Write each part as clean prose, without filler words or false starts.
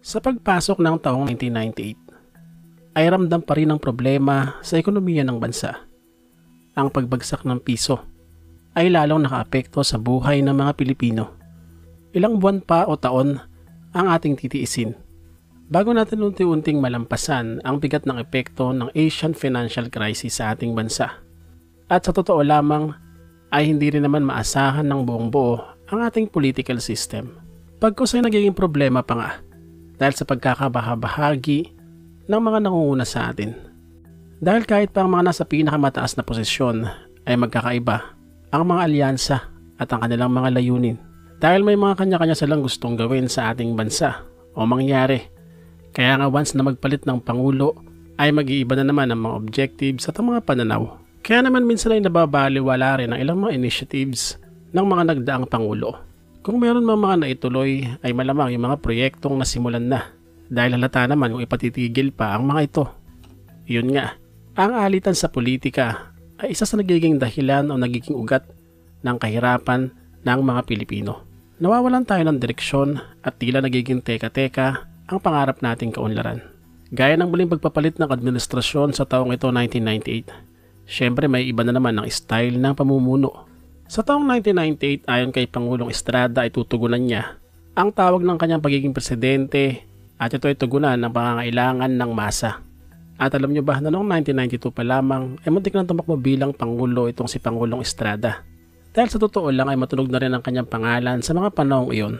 Sa pagpasok ng taong 1998, ay ramdam pa rin ang problema sa ekonomiya ng bansa. Ang pagbagsak ng piso ay lalong nakaapekto sa buhay ng mga Pilipino. Ilang buwan pa o taon ang ating titiisin bago natin unti-unting malampasan ang bigat ng epekto ng Asian financial crisis sa ating bansa. At sa totoo lamang ay hindi rin naman maasahan ng buong buo ang ating political system. Pagkus ay nagiging problema pa nga dahil sa pagkakabahabahagi ng mga nangunguna sa atin. Dahil kahit pa ang mga nasa pinakamataas na posisyon ay magkakaiba ang mga alyansa at ang kanilang mga layunin. Dahil may mga kanya-kanya silang gustong gawin sa ating bansa o mangyari. Kaya nga once na magpalit ng Pangulo ay mag-iiba na naman ang mga objectives at ang mga pananaw. Kaya naman minsan ay nababaliwala rin ang ilang mga initiatives ng mga nagdaang Pangulo. Kung meron mga naituloy ay malamang yung mga proyektong nasimulan na dahil halata naman kung ipatitigil pa ang mga ito. Yun nga, ang alitan sa politika ay isa sa nagiging dahilan o nagiging ugat ng kahirapan ng mga Pilipino. Nawawalan tayo ng direksyon at tila nagiging teka-teka ang pangarap nating kaunlaran. Gaya ng muling pagpapalit ng administrasyon sa taong ito 1998, syempre may iba na naman ang style ng pamumuno. Sa taong 1998 ayon kay Pangulong Estrada ay tutugunan niya ang tawag ng kanyang pagiging presidente at ito ay tugunan ng pangangailangan ng masa. At alam nyo ba na noong 1992 pa lamang ay muntik nang tumakbo bilang Pangulo itong si Pangulong Estrada. Dahil sa totoo lang ay matunog na rin ang kanyang pangalan sa mga panahong iyon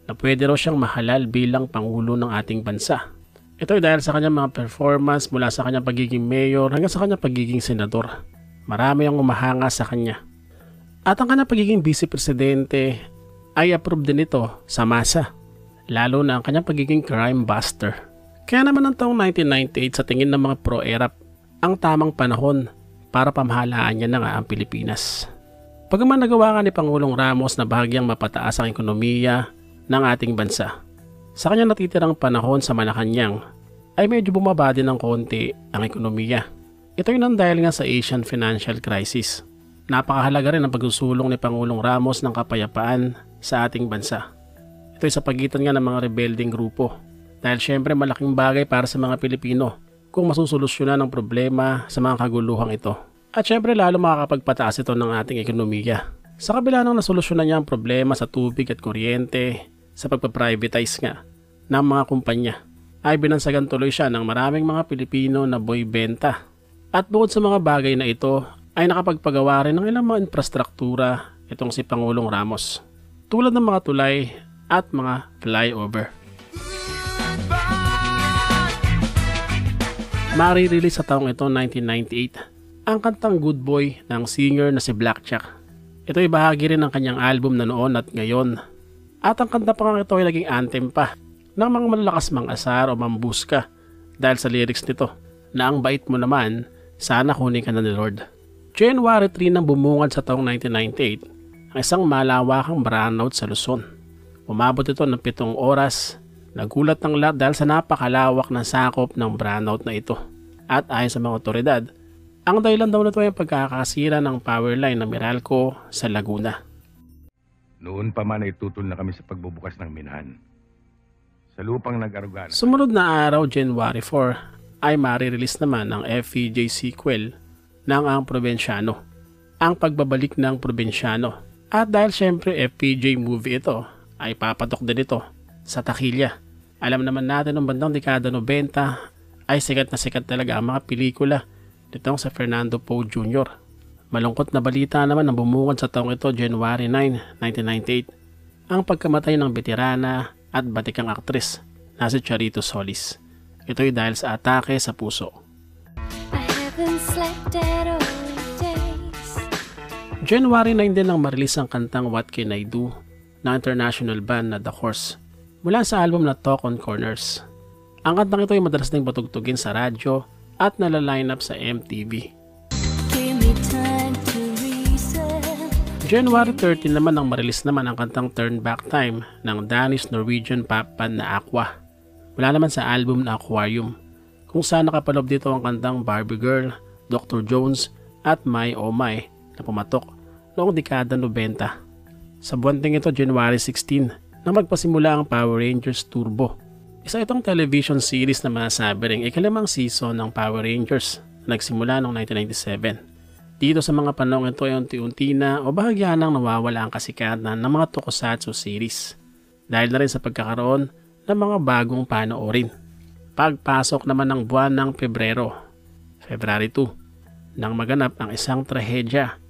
na pwede raw siyang mahalal bilang Pangulo ng ating bansa. Ito ay dahil sa kanyang mga performance mula sa kanyang pagiging mayor hanggang sa kanyang pagiging senador. Marami ang umahanga sa kanya. At ang kanyang pagiging vice-presidente ay approve din ito sa masa, lalo na ang kanyang pagiging crime buster. Kaya naman ang taong 1998 sa tingin ng mga pro-ERAP ang tamang panahon para pamahalaan niya na nga ang Pilipinas. Pagaman nagawa nga ni Pangulong Ramos na bahagyang mapataas ang ekonomiya ng ating bansa, sa kanyang natitirang panahon sa Malacanang ay medyo bumaba din ng konti ang ekonomiya. Ito ay nang dahil nga sa Asian financial crisis. Napakahalaga rin ang pagsusulong ni Pangulong Ramos ng kapayapaan sa ating bansa. Ito ay sa pagitan nga ng mga rebelding grupo dahil syempre malaking bagay para sa mga Pilipino kung masusolusyonan ang problema sa mga kaguluhang ito. At syempre lalo makakapagpataas ito ng ating ekonomiya. Sa kabila ng nasolusyonan niya ang problema sa tubig at kuryente sa pagpaprivatize nga ng mga kumpanya ay binansagan tuloy siya ng maraming mga Pilipino na boy benta. At bukod sa mga bagay na ito ay nakapagpagawa rin ng ilang mga infrastruktura itong si Pangulong Ramos tulad ng mga tulay at mga flyover. Marirelease sa taong ito 1998 ang kantang Good Boy ng singer na si Blackjack. Ito ay bahagi rin ng kanyang album na noon at ngayon. At ang kanta pa nga ito ay naging anthem pa ng mga malalakas mang-asar o mambuska dahil sa lyrics nito na ang bait mo naman, sana kunin ka na ni Lord. January 3 nang bumungad sa taong 1998 ang isang malawakang brownout sa Luzon. Umabot ito ng 7 oras. Nagulat ng lahat dahil sa napakalawak ng sakop ng brownout na ito. At ayon sa mga otoridad, ang dahilan daw nito ay ang pagkakasira ng power line ng Meralco sa Laguna. Noon pa man ay tutol na kami sa pagbubukas ng minahan. Sa lupang nag-arugana. Sumunod na araw, January 4, ay marirelease naman ang FPJ sequel ng Ang Probinsyano, ang pagbabalik ng Probinsyano. At dahil syempre FPJ movie ito, ay papatok din ito sa takilya. Alam naman natin noong bandang dekada 90 ay sikat na sikat talaga ang mga pelikula nitong sa Fernando Poe Jr. Malungkot na balita naman ang bumungad sa taong ito January 9, 1998, ang pagkamatay ng veterana at batikang aktres na si Charito Solis. Ito ay dahil sa atake sa puso. January 9 din nang marilis ang kantang What Can I Do ng international band na The Horse mula sa album na Talk on Corners. Ang kantang ito ay madalas ding patugtugin sa radyo at nalaline up sa MTV. January 13 naman nang marilis naman ang kantang Turn Back Time ng Danish-Norwegian pop band na Aqua mula naman sa album na Aquarium, kung saan nakapaloob dito ang kantang Barbie Girl, Dr. Jones at My Oh My na pumatok noong dekada 90. Sa buwan ding ito, January 16, nang magpasimula ang Power Rangers Turbo, Isa itong television series na masasabi ring ikalimang season ng Power Rangers na nagsimula noong 1997. Dito sa mga panahon ito ay unti-unti na o bahagya nang nawawala ang kasikatan ng mga tokusatsu series dahil na rin sa pagkakaroon ng mga bagong panoorin. Pagpasok naman ng buwan ng Pebrero, February 2, nang maganap ang isang trahedya,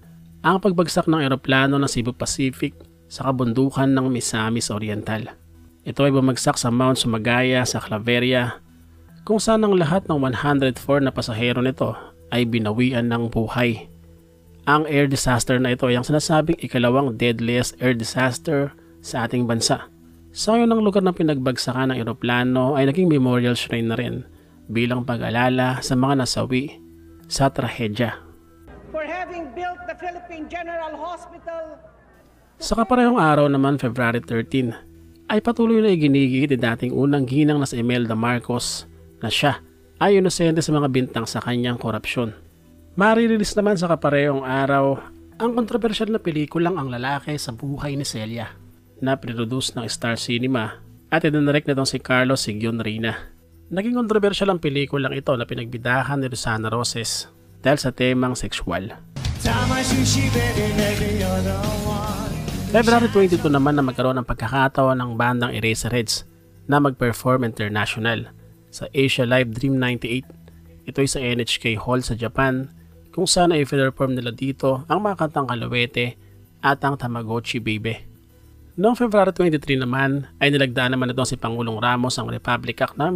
ang pagbagsak ng eroplano ng Cebu Pacific sa kabundukan ng Misamis Oriental. Ito ay bumagsak sa Mount Sumagaya sa Claveria kung saan ang lahat ng 104 na pasahero nito ay binawian ng buhay. Ang air disaster na ito ay ang sinasabing ikalawang deadliest air disaster sa ating bansa. Sa ngayon ng lugar ng pinagbagsakan ng eroplano ay naging memorial shrine na rin bilang pag-alala sa mga nasawi sa trahedya. For having built the Philippine General Hospital. Sa kaparehong araw naman, February 13, ay patuloy na iginigit ni dating unang ginang na si Imelda Marcos na siya ay inosente sa mga bintang sa kanyang korupsyon. Maririlis naman sa kaparehong araw ang kontrobersyal na pelikulang Ang Lalaki sa Buhay ni Celia na produce ng Star Cinema at idinirect nitong si Carlos Sigyon Reyna. Naging kontrobersyal ang pelikulang ito na pinagbidahan ni Rosana Roses dahil sa temang sexual. February 22 naman na magkaroon ng pagkakataon ng bandang Eraserheads na mag-perform international sa Asia Live Dream 98. Ito ay sa NHK Hall sa Japan kung saan ay i-perform nila dito ang mga kantang Kaluwete at ang Tamagotchi Baby. Noong February 23 naman ay nilagdaan naman itong si Pangulong Ramos ang Republic Act No.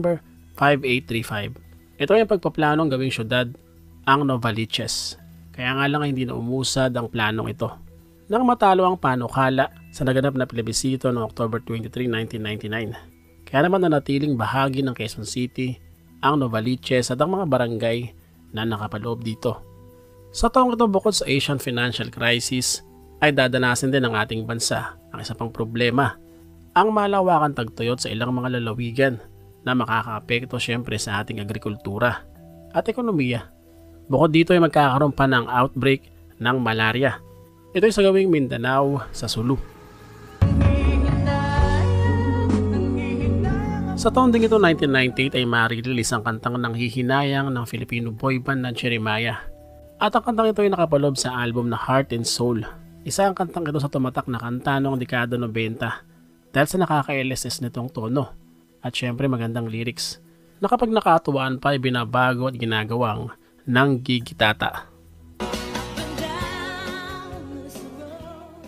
5835. Ito ay ang pagpaplanong gawing syudad ang Novaliches. Kaya nga lang hindi na umusad ang planong ito. Nang matalo ang panukala sa naganap na plebisito noong October 23, 1999. Kaya naman nanatiling bahagi ng Quezon City ang Novaliches at ang mga barangay na nakapaloob dito. Sa taong ito bukod sa Asian financial crisis ay dadanasin din ng ating bansa ang isa pang problema, ang malawakang tagtuyot sa ilang mga lalawigan na makakaapekto syempre sa ating agrikultura at ekonomiya. Bukod dito ay magkakaroon pa ng outbreak ng malaria. Ito ay sa gawing Mindanao sa Sulu. Sa taon ding ito 1998 ay maririlis ang kantang Nanghihinayang ng Filipino boy band na Jeremiah. At ang kantang ito ay nakapaloob sa album na Heart and Soul. Isa ang kantang ito sa tumatak na kanta noong dekada 90 dahil sa nakaka-LSS nitong tono at syempre magandang lyrics na kapag nakatuwaan pa ay binabago at ginagawang ng gigitata.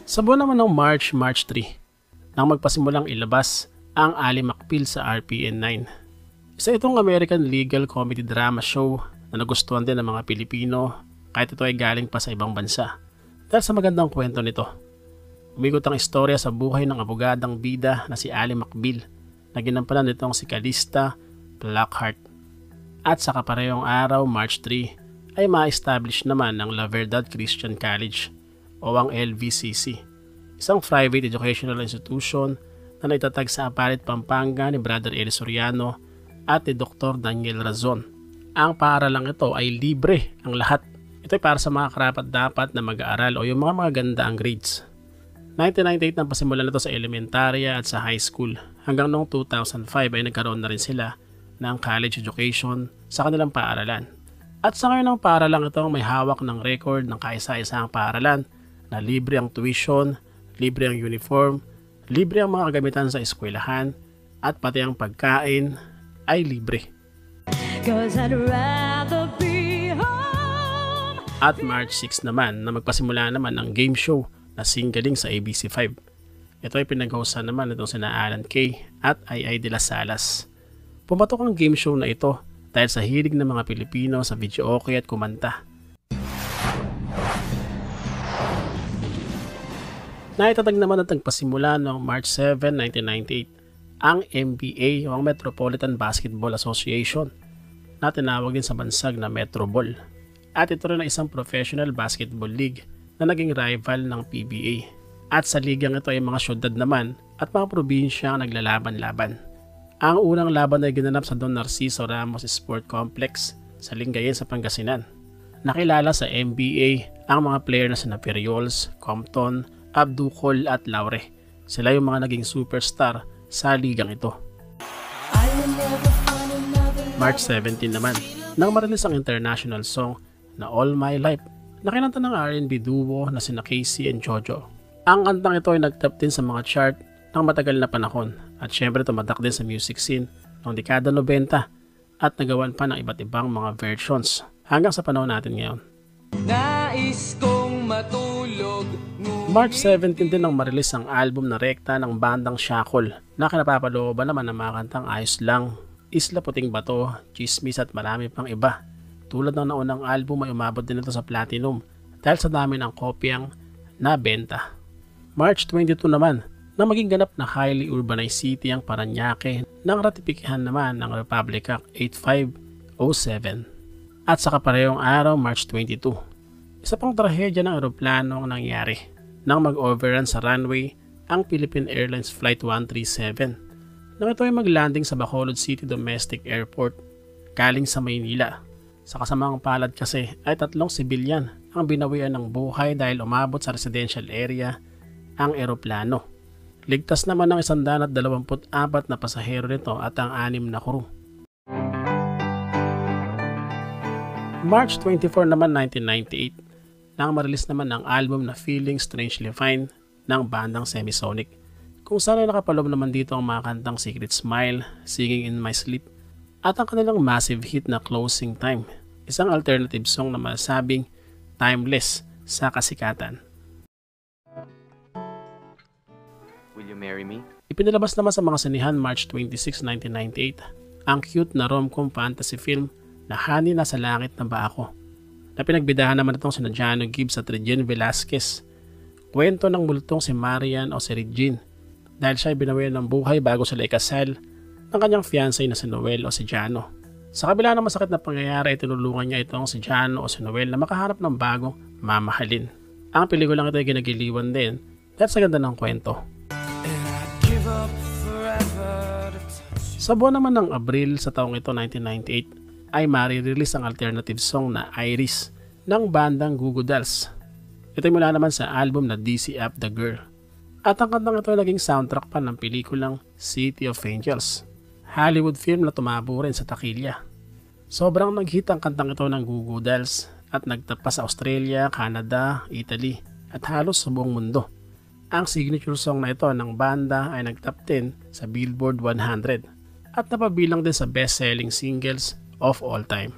Sa buwan naman ng March 3, nang magpasimulang ilabas ang Ali Macpil sa RPN 9. Isa itong American legal comedy drama show na nagustuhan din ng mga Pilipino kahit ito ay galing pa sa ibang bansa. Dahil sa magandang kwento nito, umikot ang istorya sa buhay ng abogadang bida na si Ali Macpil na ginampanan nitong si Calista Blackheart. At sa kaparehong araw, March 3, ay ma-establish naman ang La Verdad Christian College o ang LVCC, isang private educational institution na naitatag sa Apalit, Pampanga ni Brother Eli Soriano at ni Dr. Daniel Razon. Ang paaralang ito ay libre ang lahat. Ito ay para sa mga karapat-dapat na mag-aaral o yung mga maganda ang grades. 1998 nang pasimulan nito sa elementarya at sa high school hanggang noong 2005 ay nagkaroon na rin sila ng college education sa kanilang paaralan. At sa ngayon ang paaralang ito may hawak ng record ng kaisa-isang paaralan na libre ang tuition, libre ang uniform, libre ang mga kagamitan sa eskwelahan, at pati ang pagkain ay libre. At March 6 naman na magpasimula naman ang game show na Singaling sa ABC5. Ito ay pinag-houstan naman itong sina Alan Kay at Ay de las Salas. Pumatok ang game show na ito dahil sa hilig ng mga Pilipino sa videoke at kumanta. Naitatag naman at nagpasimula noong March 7, 1998 ang MBA o ang Metropolitan Basketball Association na tinawag din sa bansag na Metro Ball. At ito rin ay isang professional basketball league na naging rival ng PBA. At sa ligang ito ay mga syudad naman at mga probinsya ang naglalaban-laban. Ang unang laban ay ginanap sa Don Narciso Ramos Sport Complex sa Lingayen sa Pangasinan. Nakilala sa MBA ang mga player na sina Periols, Compton, Abducol at Laure. Sila yung mga naging superstar sa ligang ito. March 17 naman, nang marilis ang international song na All My Life na kinanta ng R&B duo na sina Casey and Jojo. Ang kantang ito ay nag-top 10 sa mga chart ng matagal na panahon at syempre tumatak din sa music scene noong dekada 90 at nagawan pa ng iba't ibang mga versions hanggang sa panahon natin ngayon. Nais kong matulog. March 17 din nang marilis ang album na Rekta ng bandang Shackle na kinapapalooban naman ng mga kantang Ayos Lang, Isla Puting Bato, Chismis at marami pang iba. Tulad ng naunang album ay umabot din ito sa platinum dahil sa dami ng kopyang nabenta. March 22 naman na maging ganap na highly urbanized city ang Parañaque nang ratipikihan naman ng Republic Act 8507. At sa kaparehong araw, March 22, isa pang trahedya ng eroplano ang nangyari nang mag-overrun sa runway ang Philippine Airlines Flight 137 nang ito ay mag-landing sa Bacolod City Domestic Airport galing sa Maynila. Sa kasamang palad kasi ay 3 sibilyan ang binawian ng buhay dahil umabot sa residential area ang eroplano. Ligtas naman ang 124 na pasahero nito at ang 6 na crew. March 24 naman 1998 nang marilis naman ang album na Feeling Strangely Fine ng bandang Semisonic, kung saan ay nakapaloob naman dito ang mga kantang Secret Smile, Singing in My Sleep at ang kanilang massive hit na Closing Time, isang alternative song na masabing timeless sa kasikatan. Will you marry me? Ipinalabas naman sa mga sinihan March 26, 1998 ang cute na rom-com fantasy film na Honey Nasa Langit na Ba Ako, na pinagbidahan naman itong sina Jano Gibbs at Regine Velasquez. Kwento ng multong si Marian o si Regine dahil siya ay binawian ng buhay bago sila ikasal ng kanyang fiancé na si Noel o si Jano. Sa kabila ng masakit na pangyayari ay tinulungan niya itong si Jano o si Noel na makahanap ng bagong mamahalin. Ang pelikulang ito ay ginagiliwan din dahil sa ganda ng kwento. Sa buwan naman ng Abril sa taong ito 1998 ay marirelease ang alternative song na Iris ng bandang Goo Goo Dolls. Ito ay mula naman sa album na DC Up The Girl. At ang kantang ito ay naging soundtrack pa ng pelikulang City of Angels, Hollywood film na tumabo rin sa takilya. Sobrang nag-hit ang kantang ito ng Goo Goo Dolls at nagtapa sa Australia, Canada, Italy at halos sa buong mundo. Ang signature song na ito ng banda ay nag-top 10 sa Billboard 100 at napabilang din sa best-selling singles of all time.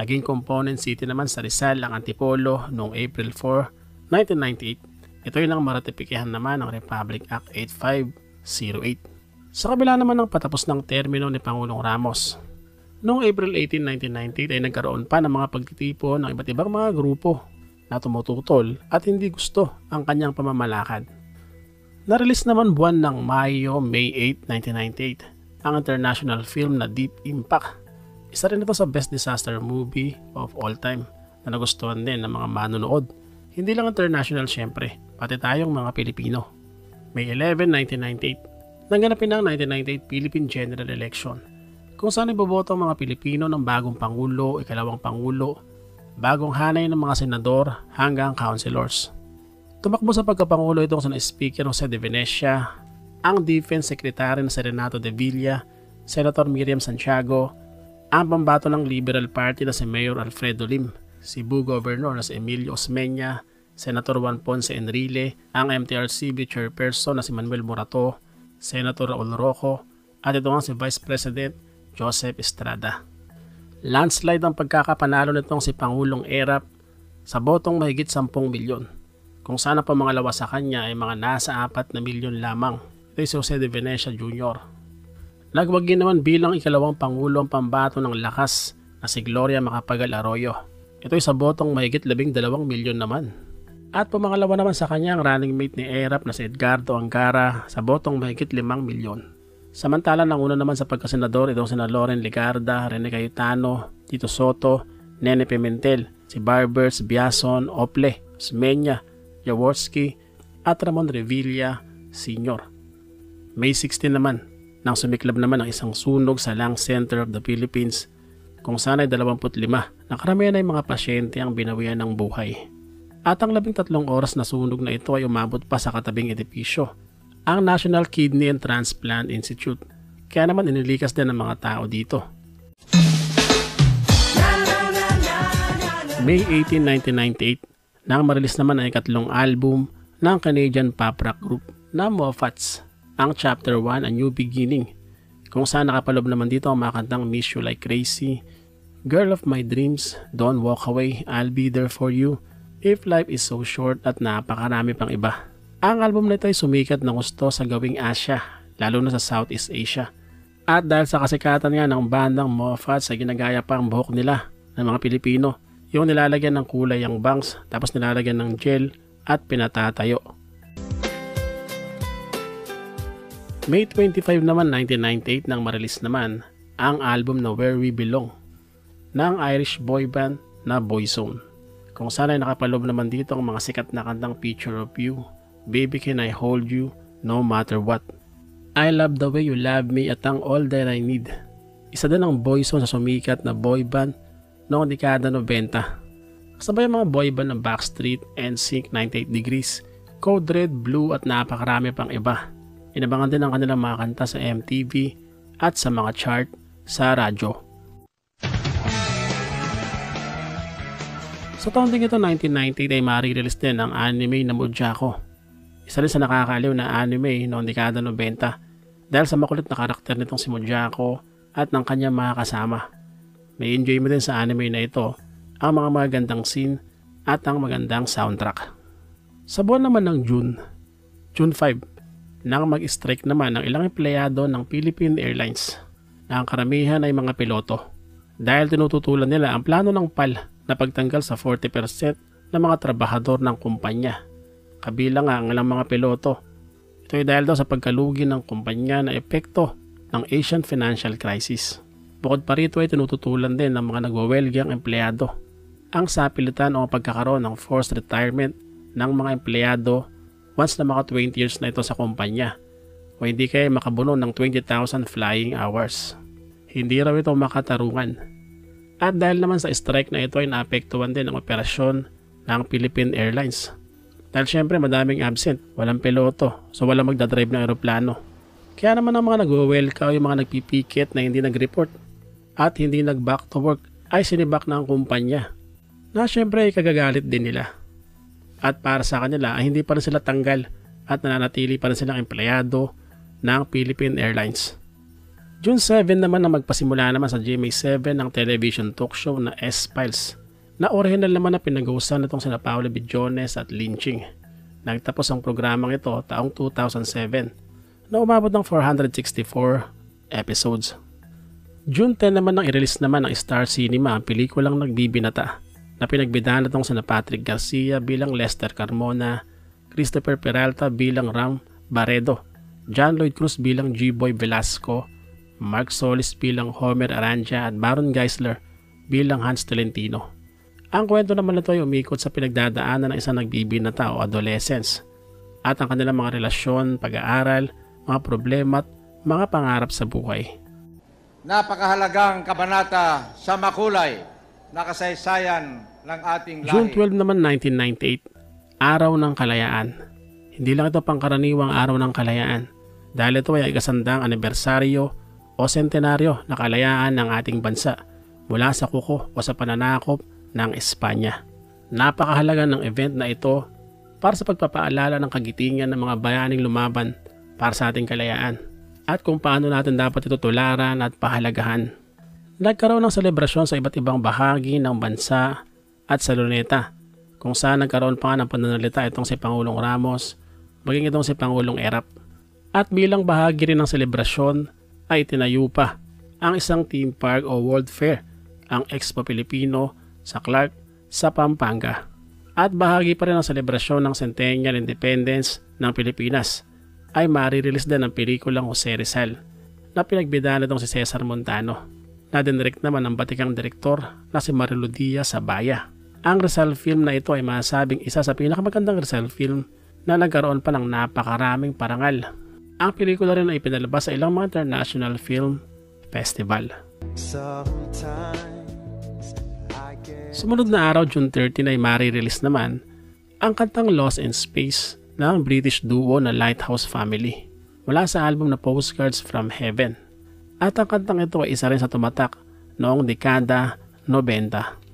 Naging component city naman sa Rizal ang Antipolo noong April 4, 1998. Ito ay nang maratipikihan naman ng Republic Act 8508. Sa kabila naman ng patapos ng termino ni Pangulong Ramos, noong April 18, 1998 ay nagkaroon pa ng mga pagtitipon ng iba't ibang mga grupo na tumututol at hindi gusto ang kanyang pamamalakad. Narelease naman buwan ng May 8, 1998 ang international film na Deep Impact. Isa rin ito sa best disaster movie of all time na nagustuhan din ng mga manonood. Hindi lang international syempre, pati tayong mga Pilipino. May 11, 1998, nanganapin ang 1998 Philippine General Election, kung saan iboboto ang mga Pilipino ng bagong Pangulo, ikalawang Pangulo, bagong hanay ng mga senador hanggang councilors. Tumakbo sa pagkapangulo itong sa Speaker Jose de Venecia, ang Defense Secretary na si Renato de Villa, Senator Miriam Santiago, ang pambato ng Liberal Party na si Mayor Alfredo Lim, Cebu Governor na si Emilio Osmeña, Senator Juan Ponce Enrile, ang MTRCB Chairperson na si Manuel Morato, Senator Raul Roco, at ito nga si Vice President Joseph Estrada. Landslide ang pagkakapanalo nitong si Pangulong Erap sa botong mahigit 10 milyon, kung saan ang pamangalawa sa kanya ay mga nasa 4 na milyon lamang. Ito si Jose de Venecia Jr. Nagwagi naman bilang ikalawang Pangulo ang pambato ng lakas na si Gloria Macapagal Arroyo. Ito ay sa botong mahigit 12 milyon naman. At pumangalawa naman sa kanya ang running mate ni Erap na si Edgardo Angara sa botong mahigit 5 milyon. Samantala nanguna naman sa pagkasenador itong sina Loren Legarda, Rene Cayetano, Tito Soto, Nene Pimentel, si Barbers, Biason, Ople, Osmeña, Jaworski at Ramon Revilla Sr. May 16 naman nang sumiklab naman ang isang sunog sa Lung Center of the Philippines, kung saan ay 25 na karamihan ay mga pasyente ang binawian ng buhay. At ang 13 oras na sunog na ito ay umabot pa sa katabing edipisyo, ang National Kidney and Transplant Institute, kaya naman inilikas din ng mga tao dito. May 18, 1998 nang marilis naman ang ikatlong album ng Canadian pop rock group na Moffats, ang Chapter 1, A New Beginning, kung saan nakapaloob naman dito ang mga kantang Miss You Like Crazy, Girl of My Dreams, Don't Walk Away, I'll Be There For You, If Life Is So Short at napakarami pang iba. Ang album na ito ay sumikat ng gusto sa gawing Asya, lalo na sa Southeast Asia. At dahil sa kasikatan nga ng bandang Moffats ay ginagaya pa ang buhok nila ng mga Pilipino. Yung nilalagyan ng kulay ang bangs, tapos nilalagyan ng gel at pinatatayo. May 25 naman 1998 nang marilis naman ang album na Where We Belong ng Irish boy band na Boyzone, kung saan ay nakapaloob naman dito ang mga sikat na kantang Picture of You, Baby Can I Hold You, No Matter What, I Love the Way You Love Me at ang All That I Need. Isa din ang Boyzone sa sumikat na boy band noong dekada 90. Kasabay ang mga boy band ng Backstreet, NSYNC, 98 Degrees, Code Red, Blue at napakarami pang iba. Inabangan din ang kanilang mga kanta sa MTV at sa mga chart sa radyo. Sa taon din ito 1990 ay marirelease din ang anime na Mujako. Isa rin sa nakakaliw na anime noong dekada 90 dahil sa makulit na karakter nitong si Mujako at ng kanyang mga kasama. May enjoy mo din sa anime na ito ang mga magandang scene at ang magandang soundtrack. Sa buwan naman ng June 5, nang mag-strike naman ang ilang empleyado ng Philippine Airlines na ang karamihan ay mga piloto dahil tinututulan nila ang plano ng PAL na pagtanggal sa 40% ng mga trabahador ng kumpanya. Kabilang nga ang ilang mga piloto. Ito ay dahil daw sa pagkalugi ng kumpanya na epekto ng Asian financial crisis. Bukod pa rito ay tinututulan din ng mga nagwawelgyang empleyado ang sapilitan o pagkakaroon ng forced retirement ng mga empleyado once na maka 20 years na ito sa kumpanya o hindi kayo makabuno ng 20,000 flying hours. Hindi raw ito makatarungan. At dahil naman sa strike na ito ay naapektuhan din ang operasyon ng Philippine Airlines. Dahil syempre madaming absent, walang piloto, so walang magdadrive ng aeroplano. Kaya naman ang mga nag-welcome, yung mga nagpipikit na hindi nag-report at hindi nag-back to work ay sinibak na ang kumpanya na syempre ay kagagalit din nila. At para sa kanila ay hindi pa rin sila tanggal at nananatili pa rin silang empleyado ng Philippine Airlines. June 7 naman na magpasimula naman sa GMA7 ng television talk show na S-Files na original naman na pinag-uusan itong sina Paolo Bidjones at Lynching. Nagtapos ang programang ito taong 2007 na umabot ng 464 episodes. June 10 naman nang i-release naman ng Star Cinema ang pelikulang Nagbibinata na pinagbidahan itong sina Patrick Garcia bilang Lester Carmona, Christopher Peralta bilang Ram Barredo, John Lloyd Cruz bilang G-Boy Velasco, Mark Solis bilang Homer Aranja at Baron Geisler bilang Hans Tolentino. Ang kwento naman nito ay umikot sa pinagdadaanan ng isang nagbibinata o adolescents at ang kanilang mga relasyon, pag-aaral, mga problema at mga pangarap sa buhay. Napakahalagang kabanata sa makulay na kasaysayan ng ating lahi. June 12 naman 1998, Araw ng Kalayaan. Hindi lang ito pangkaraniwang Araw ng Kalayaan dahil ito ay ikasandang anibersaryo o sentenaryo na kalayaan ng ating bansa mula sa kuko o sa pananakop ng Espanya. Napakahalaga ng event na ito para sa pagpapaalala ng kagitingan ng mga bayaning lumaban para sa ating kalayaan at kung paano natin dapat ito tularan at pahalagahan. Nagkaroon ng selebrasyon sa iba't ibang bahagi ng bansa at sa Luneta, kung saan nagkaroon pa nga ng pananalita itong si Pangulong Ramos, maging itong si Pangulong Erap. At bilang bahagi rin ng selebrasyon ay tinayo pa ang isang theme park o World Fair, ang Expo Pilipino sa Clark sa Pampanga. At bahagi pa rin ng selebrasyon ng Centennial Independence ng Pilipinas ay marirelease din ang pelikulang Jose Rizal na pinagbidahan itong si Cesar Montano, na dinirect naman ng batikang direktor na si Marilu Diaz Sabaya. Ang Rizal film na ito ay masabing isa sa pinakamagandang Rizal film na nagkaroon pa ng napakaraming parangal. Ang pelikula rin ay pinalabas sa ilang mga international film festival. Sumunod na araw, June 13 ay marirelease naman ang kantang Lost in Space ng British duo na Lighthouse Family mula sa album na Postcards from Heaven. At ang kantang ito ay isa rin sa tumatak noong dekada 90.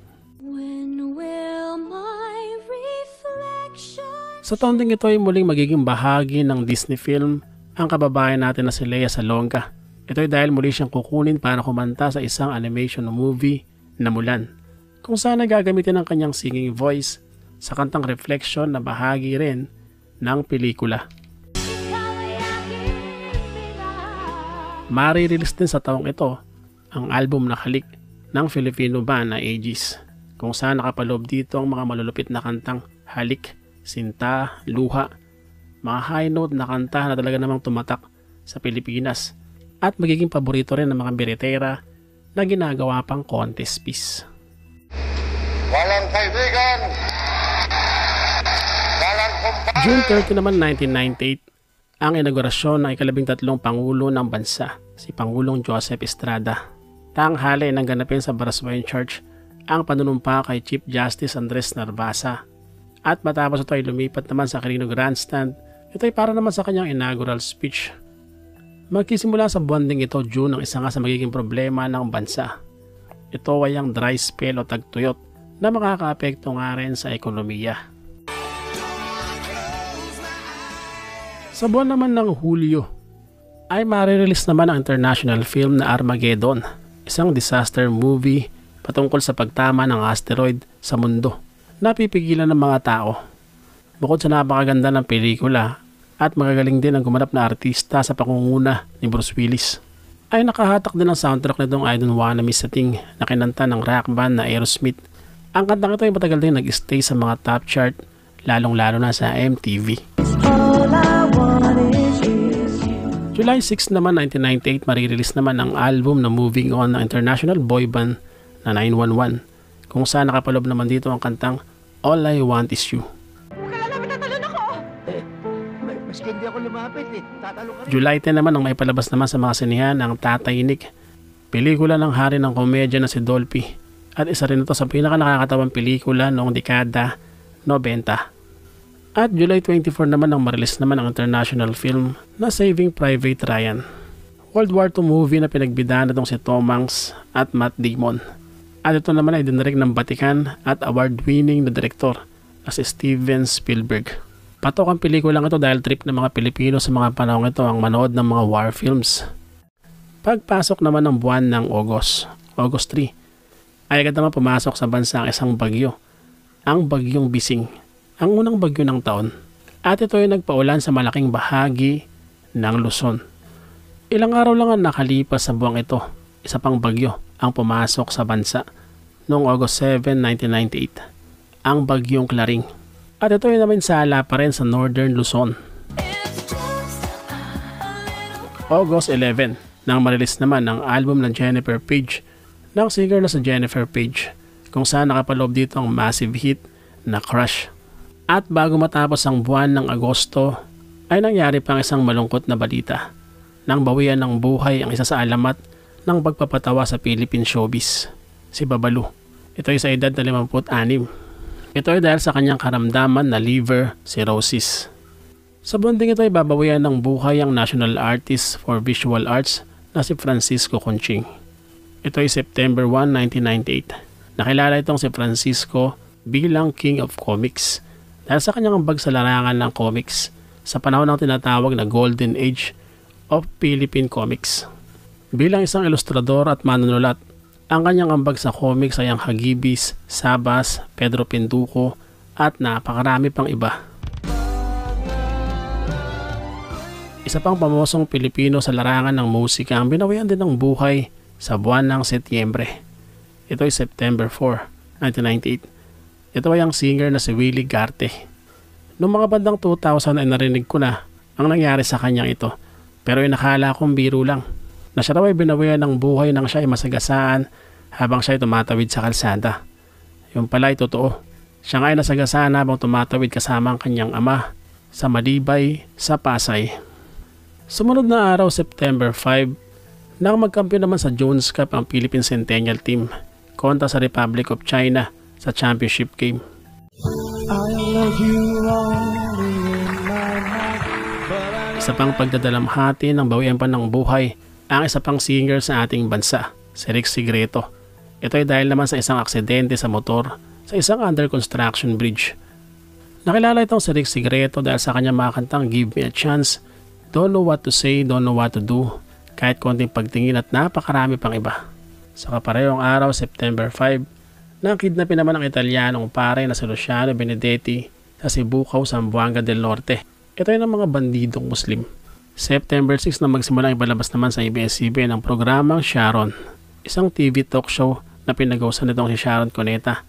Sa taon ding ito ay muling magiging bahagi ng Disney film ang kababayan natin na si Lea Salonga. Ito ay dahil muli siyang kukunin para kumanta sa isang animation movie na Mulan, kung saan ay gagamitin ang kanyang singing voice sa kantang Reflection na bahagi rin ng pelikula. Mari-release din sa taong ito ang album na Halik ng Filipino band na Aegis, kung saan nakapaloob dito ang mga malulupit na kantang Halik, Sinta, Luha, mga high note na kanta na talaga namang tumatak sa Pilipinas at magiging paborito rin ng mga biritera na ginagawa pang contest piece. Walang kaibigan, walang kumpare. June 30 naman 1998, ang inaugurasyon ng ika-13 Pangulo ng Bansa, si Pangulong Joseph Estrada. Tanghali nang ganapin sa Baraswayan Church ang panunumpa kay Chief Justice Andres Narvasa. At matapos ito ay lumipat naman sa Quirino Grandstand, ito ay para naman sa kanyang inaugural speech. Magsisimula sa buwan ding ito, June, ang isa nga sa magiging problema ng bansa. Ito ay ang dry spell o tagtuyot na makakaapekto nga rin sa ekonomiya. Sa buwan naman ng Hulyo ay marirelease naman ang international film na Armageddon, isang disaster movie patungkol sa pagtama ng asteroid sa mundo na pipigilan ng mga tao. Bukod sa napakaganda ng pelikula at magagaling din ang gumanap na artista sa pangunguna ni Bruce Willis, ay nakahatak din ang soundtrack nitong I Don't Wanna Miss a Thing na kinanta ng rock band na Aerosmith. Ang kantang ito ay matagal din nag-stay sa mga top chart, lalong-lalo na sa MTV. July 6 naman 1998, marirelease naman ang album na Moving On ng international boy band na 911, kung saan nakapaloob naman dito ang kantang All I Want Is You. Maski hindi ako lumapit tatalo ka rin. July 10 naman ang may palabas naman sa mga sinihan ang Tatay Nick, pelikula ng hari ng komedya na si Dolphy, at isa rin ito sa pinaka nakakatawang pelikula noong dekada 90. At July 24 naman ang marilis naman ang international film na Saving Private Ryan, World War II movie na pinagbidaan itong si Tom Hanks at Matt Damon. At ito naman ay dinirect ng Batikan at award-winning na direktor na si Steven Spielberg. Patok ang pelikulang ito dahil trip ng mga Pilipino sa mga panahon ito ang manood ng mga war films. Pagpasok naman ng buwan ng August 3, ay agad naman pumasok sa bansa ang isang bagyo, ang Bagyong Bising, ang unang bagyo ng taon. At ito ay nagpaulan sa malaking bahagi ng Luzon. Ilang araw lang ang nakalipas sa buwang ito, isa pang bagyo ang pumasok sa bansa noong August 7, 1998, ang Bagyong Klaring. At ito ay naman sala pa rin sa Northern Luzon. August 11, nang marilis naman ang album ng Jennifer Page, ng singer na sa Jennifer Page, kung saan nakapaloob dito ang massive hit na Crush. At bago matapos ang buwan ng Agosto, ay nangyari pang isang malungkot na balita. Nang bawian ng buhay ang isa sa alamat ng pagpapatawa sa Philippine showbiz, si Babalu. Ito ay sa edad na 56. Ito ay dahil sa kanyang karamdaman na liver cirrhosis. Sa bonding ito ay babawian ng buhay ang National Artist for Visual Arts na si Francisco Conching. Ito ay September 1, 1998. Nakilala itong si Francisco bilang King of Comics dahil sa kanyang ambag sa larangan ng comics sa panahon ng tinatawag na Golden Age of Philippine Comics. Bilang isang ilustrador at manunulat, ang kanyang ambag sa comics ay ang Hagibis, Sabas, Pedro Pinduco at napakarami pang iba. Isa pang pamosong Pilipino sa larangan ng musika ang binawian din ng buhay sa buwan ng Setyembre. Ito ay September 4, 1998. Ito ay ang singer na si Willie Garte. Noong mga bandang 2000 ay narinig ko na ang nangyari sa kanyang ito, pero inakala kong biro lang, na siya raw ay binawian ng buhay nang siya ay masagasaan habang siya ay tumatawid sa kalsada. Yung pala ay totoo. Siya nga ay nasagasaan habang tumatawid kasama ang kanyang ama sa Malibay sa Pasay. Sumunod na araw, September 5, nang magkampiyon naman sa Jones Cup ang Philippine Centennial Team kontra sa Republic of China sa championship game. Isa pang pagdadalamhati ng bawian pa ng buhay ang isa pang singer sa ating bansa, si Rick Sigreto. Ito ay dahil naman sa isang aksidente sa motor sa isang under construction bridge. Nakilala itong si Rick Sigreto dahil sa kanyang mga kantang Give Me a Chance, Don't Know What to Say, Don't Know What to Do, kahit konting pagtingin at napakarami pang iba. Sa kaparehong araw, September 5, nang kidnapin naman ang Italianong pare na si Luciano Benedetti sa Sibucaw, Zamboanga del Norte. Ito ay ng mga bandidong Muslim. September 6 na magsimula ipalabas naman sa ABS-CBN ang programang Sharon, isang TV talk show na pinag-usan nitong si Sharon Cuneta.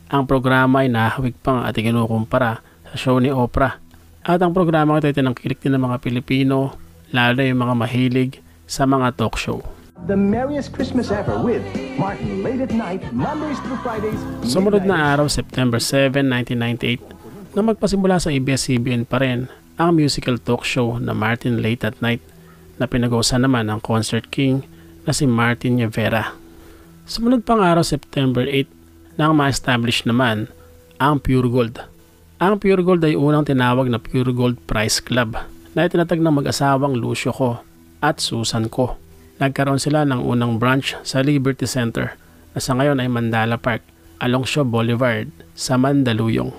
Ang programa ay nahawig pang at ikinukumpara sa show ni Oprah. At ang programa ito ay tinangkilik din ng mga Pilipino, lalo yung mga mahilig sa mga talk show. The merriest Christmas ever with Martin late at night, Mondays through Fridays. Sumunod na araw, September 7, 1998, na magpasimula sa ABS-CBN pa rin ang musical talk show na Martin Late at Night na pinag-usan naman ng concert king na si Martin Rivera. Sumunod pang araw, September 8, nang ma-establish naman ang Pure Gold. Ang Pure Gold ay unang tinawag na Pure Gold Prize Club na itinatag ng mag-asawang Lucio Ko at Susan Ko. Nagkaroon sila ng unang branch sa Liberty Center na sa ngayon ay Mandala Park along Shaw Boulevard sa Mandaluyong.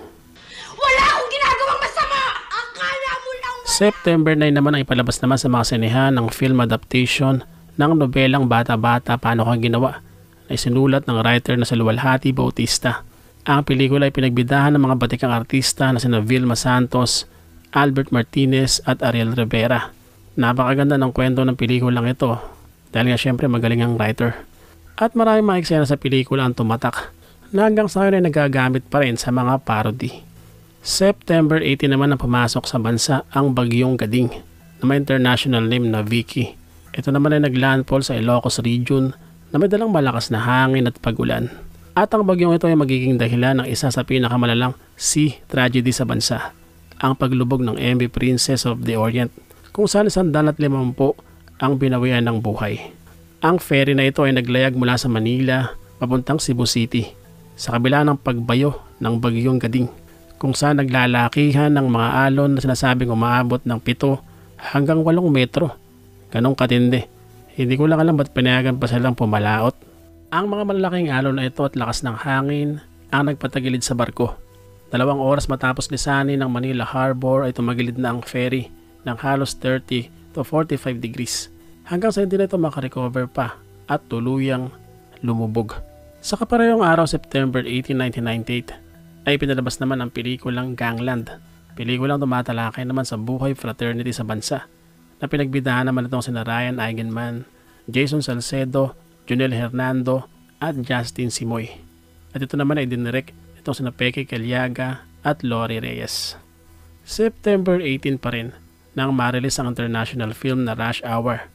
Wala akong ginagawang masama! Akala mo lang... September 9 naman ay ipalabas naman sa mga sinehan ng film adaptation ng nobelang Bata-Bata Paano Ka Ginawa na isinulat ng writer na si Luwalhati Bautista. Ang pelikula ay pinagbidahan ng mga batikang artista na sina Vilma Santos, Albert Martinez at Ariel Rivera. Napakaganda ng kwento ng pelikulang ito dahil nga syempre magaling ang writer. At maraming mga eksena sa pelikula ang tumatak na hanggang sa ngayon ay nagagamit pa rin sa mga parody. September 18 naman ang pumasok sa bansa ang Bagyong Gading na may international name na Vicky. Ito naman ay naglandfall sa Ilocos Region na may dalang malakas na hangin at pagulan. At ang bagyong ito ay magiging dahilan ng isa sa pinakamalalang sea tragedy sa bansa, ang paglubog ng MV Princess of the Orient, kung saan 150 ang binawian ng buhay. Ang ferry na ito ay naglayag mula sa Manila papuntang Cebu City sa kabila ng pagbayo ng Bagyong Gading, kung saan naglalakihan ng mga alon na sinasabing umaabot ng 7 hanggang 8 metro. Ganong katindi. Hindi ko lang alam ba't pinayagan pa silang pumalaot. Ang mga malalaking alon na ito at lakas ng hangin ang nagpatagilid sa barko. 2 oras matapos lisanin ng Manila Harbor ay tumagilid na ang ferry ng halos 30 to 45 degrees hanggang sa hindi na ito makarecover pa at tuluyang lumubog. Sa kaparehong araw, September 18, 1998 ay pinalabas naman ang pelikulang Gangland. Pelikulang tumatalakay naman sa buhay fraternity sa bansa na pinagbidahan naman itong sina Ryan Eigenman, Jason Salcedo, Junel Hernando at Justin Simoy. At ito naman ay dinirect itong sina Peque Caliaga at Lori Reyes. September 18 pa rin nang marilis ang international film na Rush Hour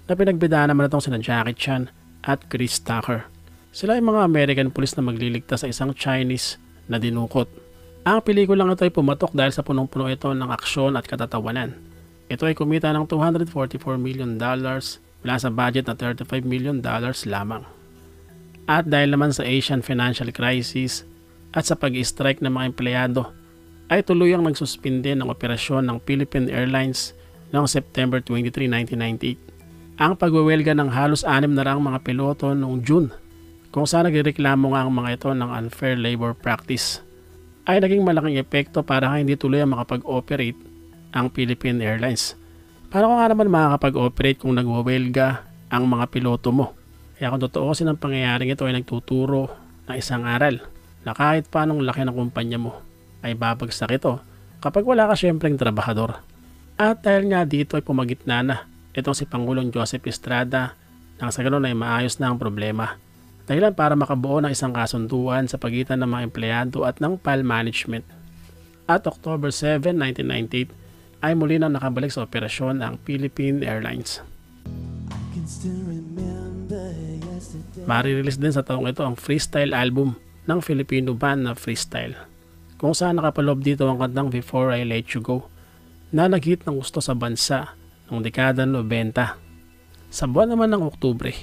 na pinagbidahan naman itong sina Jackie Chan at Chris Tucker. Sila ay mga American police na magliligtas sa isang Chinese na dinukot. Ang pelikulang ito ay pumatok dahil sa punong-puno ito ng aksyon at katatawanan. Ito ay kumita ng $244 million mula sa budget na $35 million lamang. At dahil naman sa Asian financial crisis at sa pag-strike ng mga empleyado, ay tuluyang nagsuspinde ng operasyon ng Philippine Airlines noong September 23, 1998. Ang pagwewelga ng halos 6 na mga piloto noong June, kung saan nagreklamo nga ang mga ito ng unfair labor practice, ay naging malaking epekto para hindi tuloy ang makapag-operate ang Philippine Airlines. Paano ka nga naman makakapag-operate kung nagwawelga ang mga piloto mo? Kaya kung totoo kasi ng pangyayaring ito ay nagtuturo ng isang aral na kahit paanong laki ng kumpanya mo ay babagsak ito kapag wala ka syempleng trabahador. At dahil nga dito ay pumagitna na itong si Pangulong Joseph Estrada nang sa ganun ay maayos na ang problema. Dahilan para makabuo ng isang kasunduan sa pagitan ng mga empleyado at ng PAL management. At October 7, 1998 ay muli na nakabalik sa operasyon ang Philippine Airlines. Marirelease din sa taong ito ang freestyle album ng Filipino band na Freestyle, kung saan nakapaloob dito ang kantang Before I Let You Go na nag-hit ng gusto sa bansa noong dekada 90. Sa buwan naman ng Oktubre,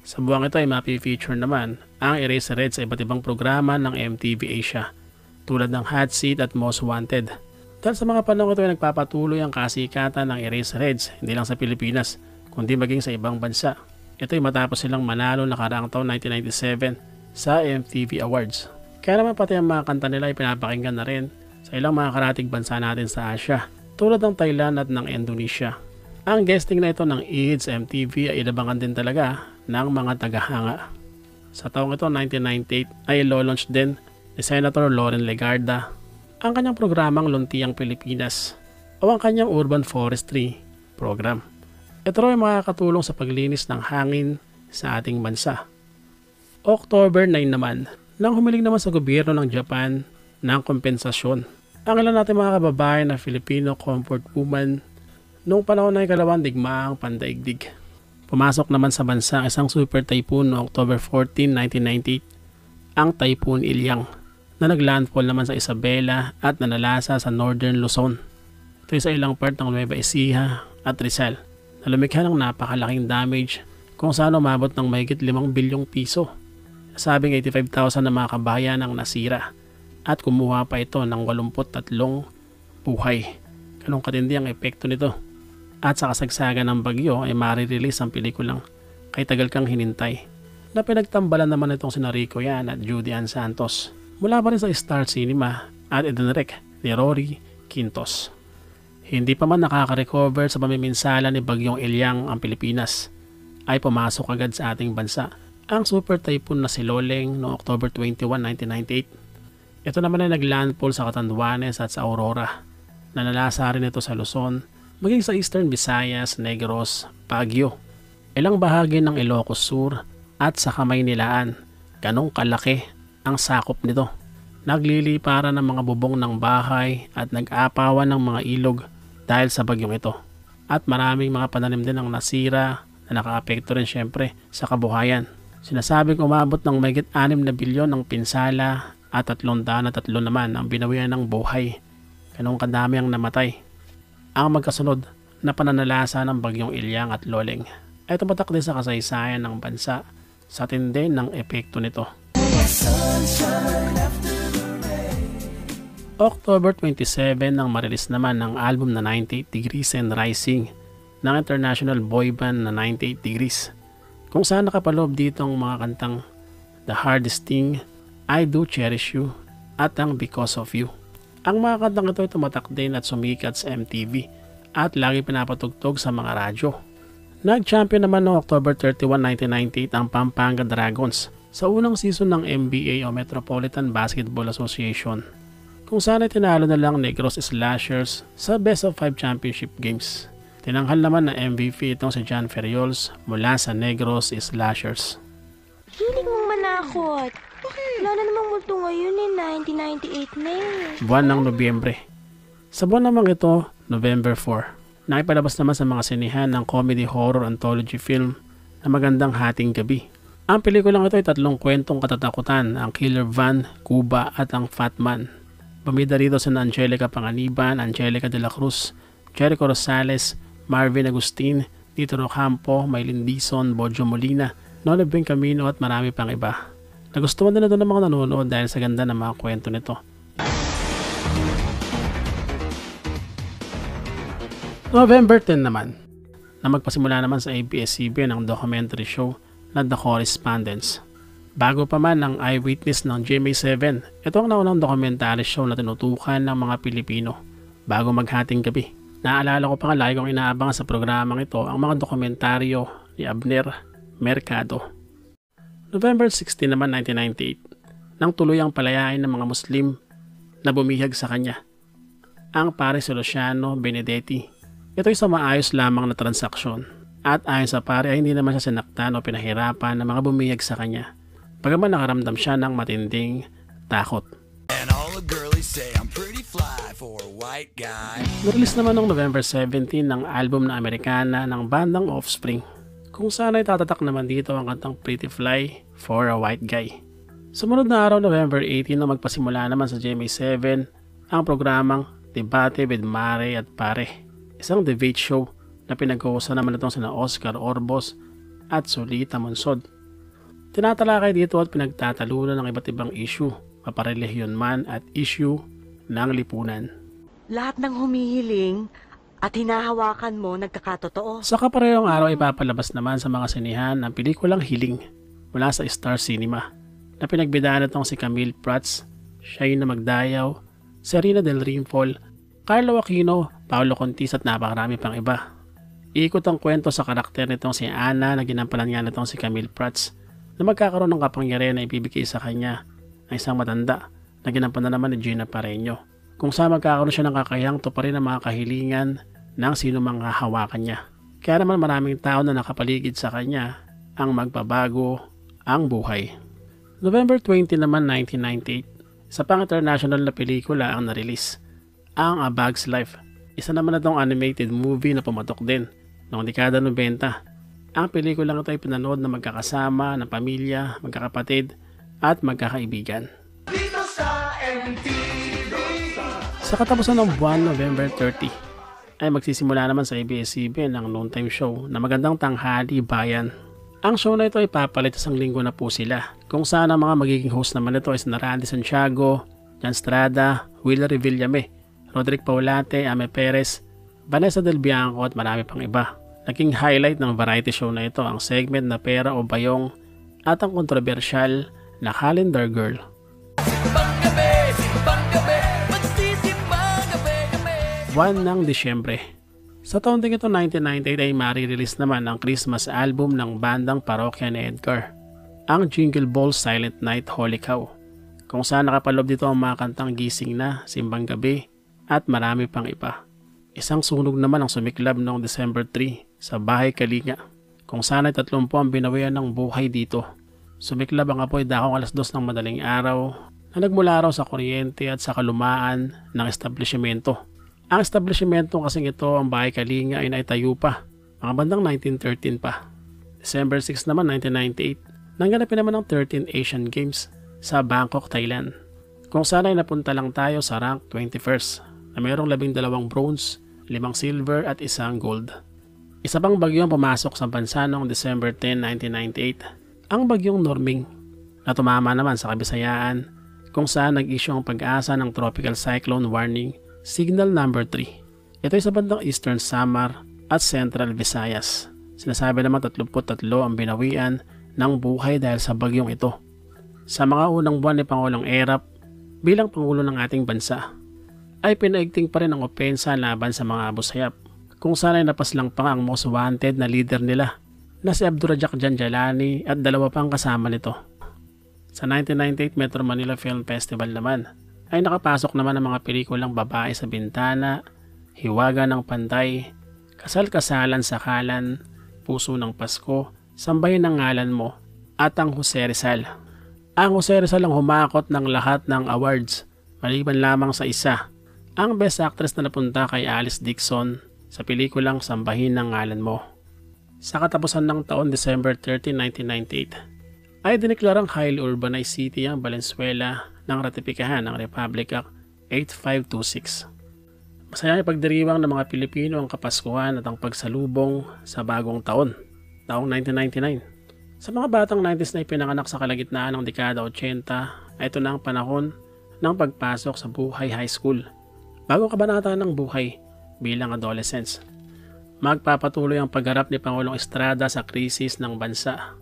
sa buwang ito ay mapi-feature naman ang Eraserhead sa iba't ibang programa ng MTV Asia tulad ng Hot Seat at Most Wanted. Dahil sa mga panahon ito ay nagpapatuloy ang kasikatan ng Eraserheads hindi lang sa Pilipinas kundi maging sa ibang bansa. Ito ay matapos silang manalo nakaraang taon 1997 sa MTV Awards. Kaya naman pati ang mga kanta nila ay pinapakinggan na rin sa ilang mga karatig bansa natin sa Asia tulad ng Thailand at ng Indonesia. Ang guesting na ito ng EADS MTV ay inabangan din talaga ng mga tagahanga. Sa taong ito 1998 ay ilo-launch din ni Senator Loren Legarda ang kanyang programang Luntiang Pilipinas o ang kanyang Urban Forestry Program. Ito ay makakatulong sa paglinis ng hangin sa ating bansa. October 9 naman, nang humiling naman sa gobyerno ng Japan ng kompensasyon ang ilan natin mga kababayan na Filipino comfort woman noong panahon ng ikalawang digmaang pandaigdig. Pumasok naman sa bansa isang super typhoon noong October 14, 1998, ang Typhoon Ilyang na naglandfall naman sa Isabela at nanalasa sa Northern Luzon. Ito ay sa ilang part ng Nueva Ecija at Rizal na lumikha ng napakalaking damage kung saan umabot ng mahigit 5 bilyong piso. Sabing 85,000 na mga kabayan ang nasira at kumuha pa ito ng 83 buhay. Ganong katindi ang epekto nito. At sa kasagsagan ng bagyo ay marirelease ang pelikulang Kay Tagal Kang Hinintay na pinagtambalan naman itong sina Rico Yan at Judy Ann Santos mula pa rin sa Star Cinema at idinirect ni Rory Quintos. Hindi pa man nakaka-recover sa pamiminsala ni Bagyong Ilyang ang Pilipinas ay pumasok agad sa ating bansa ang super typhoon na si Loleng noong October 21, 1998. Ito naman ay naglandfall sa Catanduanes at sa Aurora. Nanalasa rin ito sa Luzon, maging sa Eastern Visayas, Negros, Baguio, ilang bahagi ng Ilocos Sur at sa Kamaynilaan. Ganong kalaki ang sakop nito. Nagliliparan ng mga bubong ng bahay at nag-aapawan ng mga ilog dahil sa bagyong ito. At maraming mga pananim din ang nasira na nakaapekto rin syempre sa kabuhayan. Sinasabing umabot ng mahigit 6 na bilyon ng pinsala at 303 naman ang binawian ng buhay. Ganong kadami ang namatay. Ang magkasunod na pananalasa ng Bagyong Ilyang at Loleng ay tumatak din sa kasaysayan ng bansa sa tindi ng epekto nito. October 27 nang marilis naman ang album na 98 Degrees and Rising ng international boy band na 98 Degrees, kung saan nakapaloob dito ang mga kantang The Hardest Thing, I Do Cherish You at ang Because of You. Ang mga kantang ito ay tumatak din at sumikat sa MTV at lagi pinapatugtog sa mga radyo. Nag-champion naman noong October 31, 1998 ang Pampanga Dragons sa unang season ng NBA o Metropolitan Basketball Association, kung saan ay tinalo na lang Negros Slashers sa Best of 5 Championship Games. Tinanghal naman na MVP itong si John Ferriols mula sa Negros Slashers. Hiling mong manakot. Wala na namang multo ngayon 1998 na Buwan ng Nobyembre. Sa buwan naman ito, November 4, nakipalabas naman sa mga sinihan ng comedy horror anthology film na Magandang Hating Gabi. Ang pelikulang ito ay 3 kwentong katatakutan, ang Killer Van, Cuba at ang Fat Man. Bumida rito sina Angelica Panganiban, Angelica de la Cruz, Jericho Rosales, Marvin Agustin, Tito Rocampo, Maylin Dizon, Bojo Molina, Noli Camino at marami pang iba. Nagustuhan din ito ng mga nanonood dahil sa ganda ng mga kwento nito. November 10 naman, na magpasimula naman sa ABS-CBN ang documentary show na The Correspondence. Bago pa man ang Eyewitness ng GMA7, ito ang naunang documentary show na tinutukan ng mga Pilipino bago maghating gabi. Naalala ko pa nga lagi kong inaabangan sa programang ito ang mga dokumentaryo ni Abner Mercado. November 16 naman 1998, nang tuloy ang palayain ng mga Muslim na bumihag sa kanya, ang pare si Luciano Benedetti. Ito ay sa maayos lamang na transaksyon at ayon sa pare ay hindi naman siya sinaktan o pinahirapan ng mga bumihag sa kanya, bagaman nakaramdam siya ng matinding takot. Narilis naman noong November 17 ng album na Americana ng bandang Offspring, kung saan ay tatatak naman dito ang kantang Pretty Fly for a White Guy. Sumunod na araw, November 18, na magpasimula naman sa GMA7 ang programang Debate with Mare at Pare, isang debate show na pinag-uusan naman itong sina Oscar Orbos at Solita Monsod. Tinatalakay dito at pinagtatalunan ng iba't ibang issue, paparelihiyon man at issue ng lipunan. Lahat ng humihiling at hinahawakan mo nagkakatotoo. Sa kaparehong araw ipapalabas naman sa mga sinihan ang pelikulang Hiling mula sa Star Cinema na pinagbidaan itong si Camille Prats, Shaina Magdayaw, Serena del Rincol, Carlo Aquino, Paolo Contis at napakarami pang iba. Iikot ang kwento sa karakter nitong si Ana na ginampanan nga nitong si Camille Prats na magkakaroon ng kapangyarihan na ibibigay sa kanya ng isang matanda na ginampanan naman ni Gina Pareño, kung saan magkakaroon siya ng kakayang tuparin ang mga kahilingan ng sino mang hahawakan niya. Kaya naman maraming tao na nakapaligid sa kanya ang magbabago ang buhay. November 20 naman 1998, isa pang international na pelikula ang na-release, ang A Bug's Life. Isa naman na itong animated movie na pumatok din noong dekada 90. Ang pelikulang ito ay pinanood na magkakasama, ng pamilya, magkakapatid at magkakaibigan. Sa katapusan ng buwan, November 30, ay magsisimula naman sa ABS-CBN ang noontime show na Magandang Tanghali Bayan. Ang show na ito ay papalit isang linggo na po sila, kung saan ang mga magiging host naman ito ay si Randy Santiago, Jan Estrada, Willa Revillame, Roderick Paulate, Ame Perez, Vanessa Del Bianco at marami pang iba. Naging highlight ng variety show na ito ang segment na Pera o Bayong at ang kontrobersyal na Calendar Girl. 1 ng Disyembre. Sa taon din ito 1998 ay marirelease naman ang Christmas album ng bandang parokya ni Edgar, ang Jingle Balls Silent Night Holy Cow, kung saan nakapaloob dito ang mga kantang Gising Na, Simbang Gabi at marami pang iba. Isang sunog naman ang sumiklab noong December 3 sa Bahay Kalinga, kung saan ay 30 ang binawian ng buhay dito. Sumiklab ang apoy dakong 2:00 ng madaling araw na nagmula raw sa kuryente at sa kalumaan ng establishmento. Ang establishmento kasing ito, ang Bahay Kalinga, ay naitayo pa mga bandang 1913 pa. December 6 naman 1998, nangganapin naman ang 13th Asian Games sa Bangkok, Thailand, kung saan ay napunta lang tayo sa rank 21st na mayroong 12 bronze, 5 silver at 1 gold. Isa pang bagyo ang pumasok sa bansa noong December 10, 1998, ang bagyong Norming, na tumama naman sa Kabisayaan, kung saan nag-issue ang Pag-asa ng Tropical Cyclone Warning Signal number 3. Ito ay sa bandang Eastern Samar at Central Visayas. Sinasabi naman 33 ang binawian ng buhay dahil sa bagyong ito. Sa mga unang buwan ni Pangulong Erap bilang Pangulo ng ating bansa, ay pinaigting pa rin ang opensa laban sa mga abusayap, kung saan ay napaslang pa ang most wanted na leader nila na si Abdurrajak Janjalani at 2 pang kasama nito. Sa 1998 Metro Manila Film Festival naman, ay nakapasok naman ang mga pelikulang Babae sa Bintana, Hiwaga ng Pantay, Kasal-Kasalan sa Kalan, Puso ng Pasko, Sambahin ng Ngalan Mo, at ang Jose Rizal. Ang Jose Rizal ang humakot ng lahat ng awards, maliban lamang sa isa, ang Best Actress na napunta kay Alice Dixon sa pelikulang Sambahin ng Ngalan Mo. Sa katapusan ng taon December 30, 1998, ay dineklarang highly urbanized city ang Valenzuela nang ratipikahan ng Republic Act 8526. Masayang ipagdiriwang ng mga Pilipino ang Kapaskuhan at ang pagsalubong sa bagong taon, taong 1999. Sa mga batang 90s na ipinanganak sa kalagitnaan ng dekada 80, ay ito na ang panahon ng pagpasok sa buhay high school, bagong kabanata ng buhay bilang adolescents. Magpapatuloy ang pagharap ni Pangulong Estrada sa krisis ng bansa.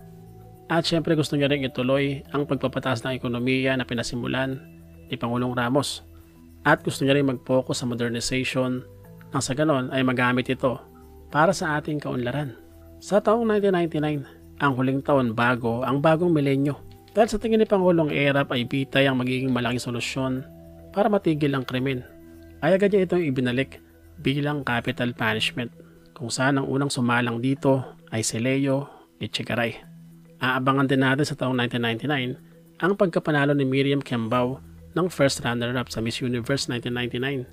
At syempre gusto niya rin ituloy ang pagpapataas ng ekonomiya na pinasimulan ni Pangulong Ramos. At gusto niya rin mag-focus sa modernization nang sa ganon ay magamit ito para sa ating kaunlaran. Sa taong 1999, ang huling taon bago ang bagong milenyo. Dahil sa tingin ni Pangulong Erap ay bitay ang magiging malaking solusyon para matigil ang krimen. Ay agad niya itong ibinalik bilang capital punishment, kung saan ang unang sumalang dito ay si Leo Echegaray. Aabangan din natin sa taong 1999 ang pagkapanalo ni Miriam Kembao ng first runner-up sa Miss Universe 1999,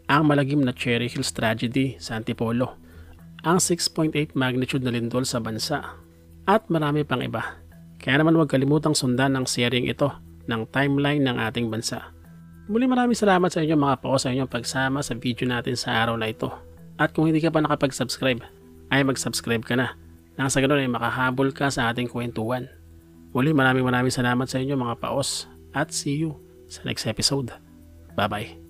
ang malagim na Cherry Hills Tragedy sa Antipolo, ang 6.8 magnitude na lindol sa bansa, at marami pang iba. Kaya naman huwag kalimutang sundan ang sharing ito ng timeline ng ating bansa. Muli maraming salamat sa inyo mga po sa inyong pagsama sa video natin sa araw na ito. At kung hindi ka pa nakapag-subscribe, ay mag-subscribe ka na. Nang sa ganun ay makahabol ka sa ating kwentuhan. Muli maraming salamat sa inyo mga paos at see you sa next episode. Bye bye.